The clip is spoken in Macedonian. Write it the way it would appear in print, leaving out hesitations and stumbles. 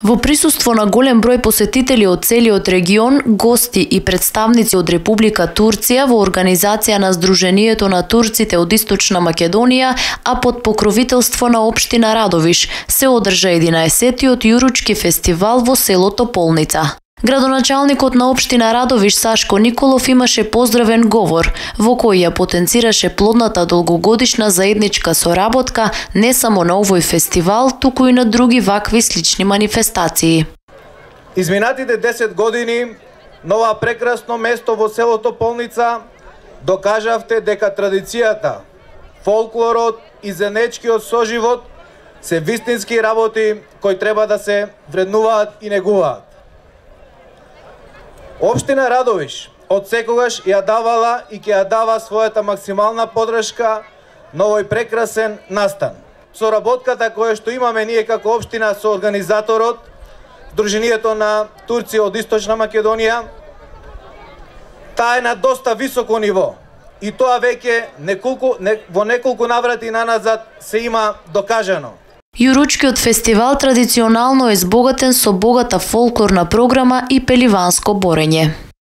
Во присуство на голем број посетители од целиот регион, гости и представници од Република Турција во организација на Сдруженијето на турците од Источна Македонија, а под покровителство на општина Радовиш, се одржа 11-тиот јуручки фестивал во село Тополница. Градоначалникот на општина Радовиш Сашко Николов имаше поздравен говор, во кој ја потенцираше плодната долгогодишна заедничка соработка не само на овој фестивал, туку и на други вакви слични манифестации. Изминатите 10 години на ова прекрасно место во село Тополница докажавте дека традицијата, фолклорот и заедничкиот соживот се вистински работи кои треба да се вреднуваат и негуваат. Општина Радовиш од секогаш ја давала и ќе ја дава својата максимална поддршка на овој прекрасен настан. Соработката која што имаме ние како општина со организаторот, Сдруженијето на турци од Источна Македонија, таа е на доста високо ниво. И тоа веќе во неколку наврати наназад се има докажано. Јуручкиот фестивал традиционално е збогатен со богата фолклорна програма и пеливанско борење.